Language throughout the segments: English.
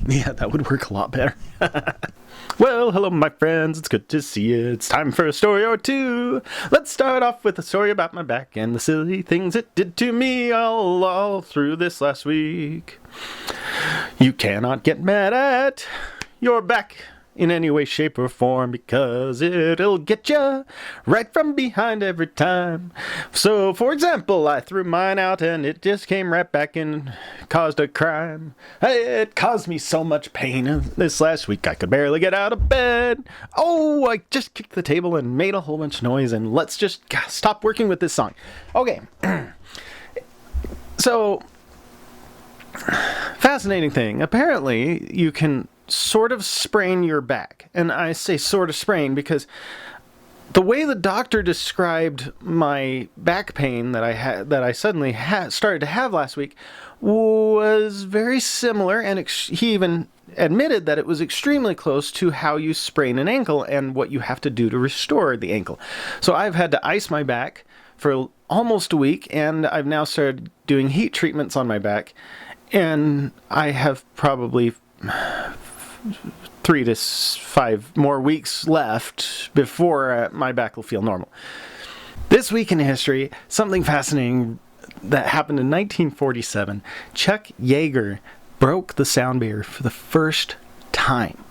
Yeah, that would work a lot better. Well, hello my friends, it's good to see you. It's time for a story or two. Let's start off with a story about my back and the silly things it did to me all through this last week. You cannot get mad at your back in any way, shape, or form, because it'll get you right from behind every time. So, for example, I threw mine out and it just came right back and caused a crime. It caused me so much pain this last week I could barely get out of bed. Oh, I just kicked the table and made a whole bunch of noise, and let's just stop working with this song. Okay. So, fascinating thing. Apparently, you can sort of sprain your back. And I say sort of sprain because the way the doctor described my back pain that I suddenly started to have last week was very similar, and he even admitted that it was extremely close to how you sprain an ankle and what you have to do to restore the ankle. So I've had to ice my back for almost a week, and I've now started doing heat treatments on my back, and I have probably 3 to 5 more weeks left before my back will feel normal. This week in history, something fascinating that happened in 1947. Chuck Yeager broke the sound barrier for the first time.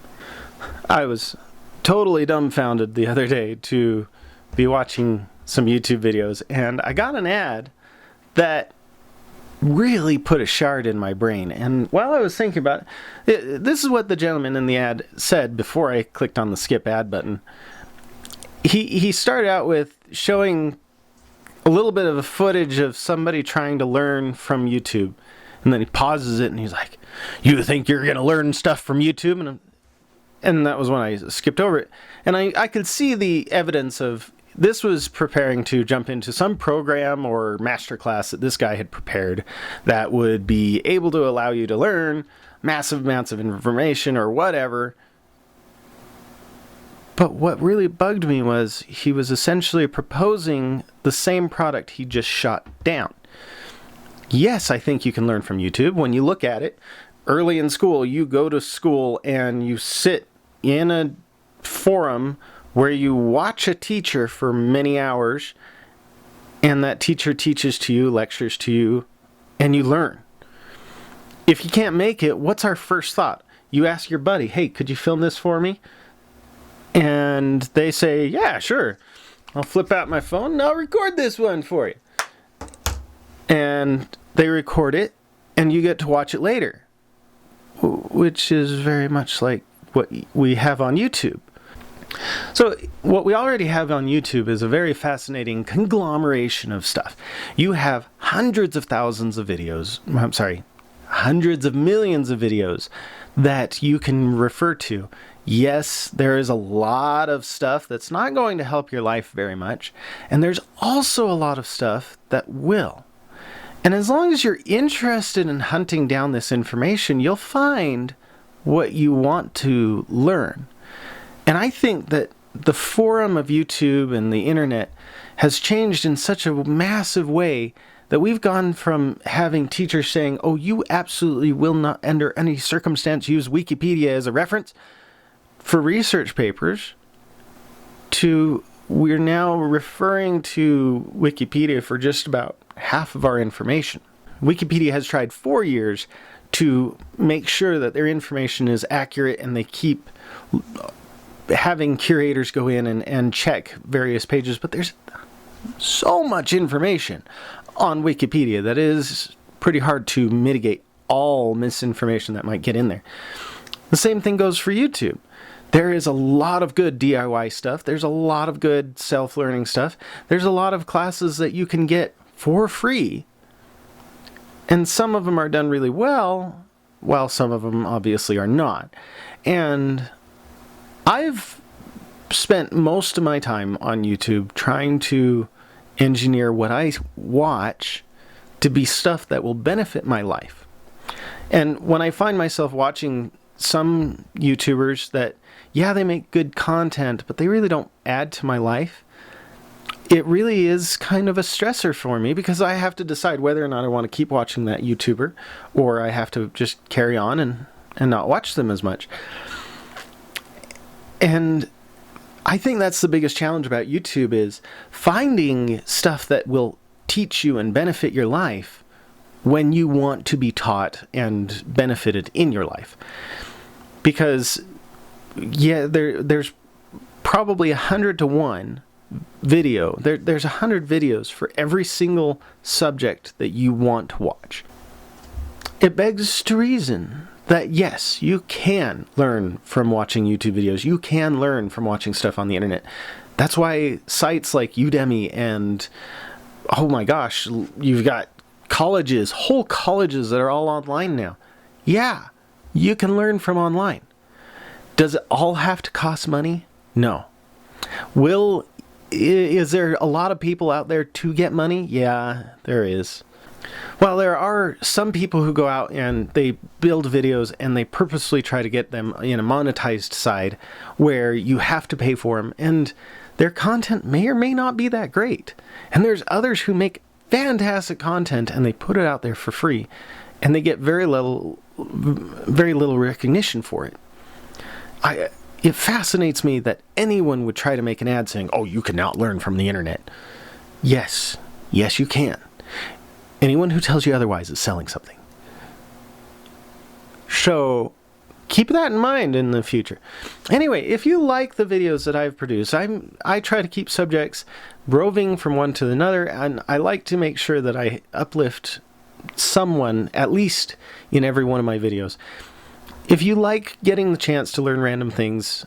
I was totally dumbfounded the other day to be watching some YouTube videos, and I got an ad that really put a shard in my brain. And while I was thinking about it, this is what the gentleman in the ad said before I clicked on the skip ad button. He started out with showing a little bit of a footage of somebody trying to learn from YouTube, and then he pauses it and he's like, "You think you're gonna learn stuff from YouTube?" And that was when I skipped over it, and I could see the evidence of this was preparing to jump into some program or masterclass that this guy had prepared that would be able to allow you to learn massive amounts of information or whatever. But what really bugged me was he was essentially proposing the same product he just shot down. Yes, I think you can learn from YouTube. When you look at it, early in school, you go to school and you sit in a forum where you watch a teacher for many hours, and that teacher teaches to you, lectures to you, and you learn. If you can't make it, what's our first thought? You ask your buddy, "Hey, could you film this for me?" And they say, "Yeah, sure. I'll flip out my phone and I'll record this one for you." And they record it, and you get to watch it later, which is very much like what we have on YouTube. So what we already have on YouTube is a very fascinating conglomeration of stuff. You have hundreds of millions of videos that you can refer to. Yes, there is a lot of stuff that's not going to help your life very much, and there's also a lot of stuff that will. And as long as you're interested in hunting down this information, you'll find what you want to learn. And I think that the forum of YouTube and the internet has changed in such a massive way that we've gone from having teachers saying, "Oh, you absolutely will not under any circumstance use Wikipedia as a reference for research papers," to we're now referring to Wikipedia for just about half of our information. Wikipedia has tried 4 years to make sure that their information is accurate, and they keep having curators go in and check various pages, but there's so much information on Wikipedia that is pretty hard to mitigate all misinformation that might get in there. The same thing goes for YouTube. There is a lot of good DIY stuff. There's a lot of good self-learning stuff. There's a lot of classes that you can get for free, and some of them are done really well, while some of them obviously are not. And I've spent most of my time on YouTube trying to engineer what I watch to be stuff that will benefit my life. And when I find myself watching some YouTubers that, yeah, they make good content, but they really don't add to my life, it really is kind of a stressor for me, because I have to decide whether or not I want to keep watching that YouTuber, or I have to just carry on and and not watch them as much. And I think that's the biggest challenge about YouTube, is finding stuff that will teach you and benefit your life when you want to be taught and benefited in your life. Because, yeah, there's probably 100 to 1 video. There's 100 videos for every single subject that you want to watch. It begs to reason that yes, you can learn from watching YouTube videos. You can learn from watching stuff on the internet. That's why sites like Udemy and, oh my gosh, you've got colleges, whole colleges that are all online now. Yeah, you can learn from online. Does it all have to cost money? No. Is there a lot of people out there to get money? Yeah, there is. Well, there are some people who go out and they build videos and they purposely try to get them in a monetized side where you have to pay for them, and their content may or may not be that great. And there's others who make fantastic content and they put it out there for free and they get very little recognition for it. It fascinates me that anyone would try to make an ad saying, oh, you can now learn from the internet. Yes, you can. Anyone who tells you otherwise is selling something. So keep that in mind in the future. Anyway, if you like the videos that I've produced, I try to keep subjects roving from one to another, and I like to make sure that I uplift someone, at least in every one of my videos. If you like getting the chance to learn random things,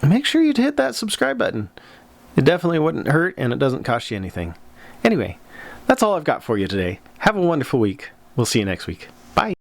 make sure you hit that subscribe button. It definitely wouldn't hurt, and it doesn't cost you anything. Anyway, that's all I've got for you today. Have a wonderful week. We'll see you next week. Bye.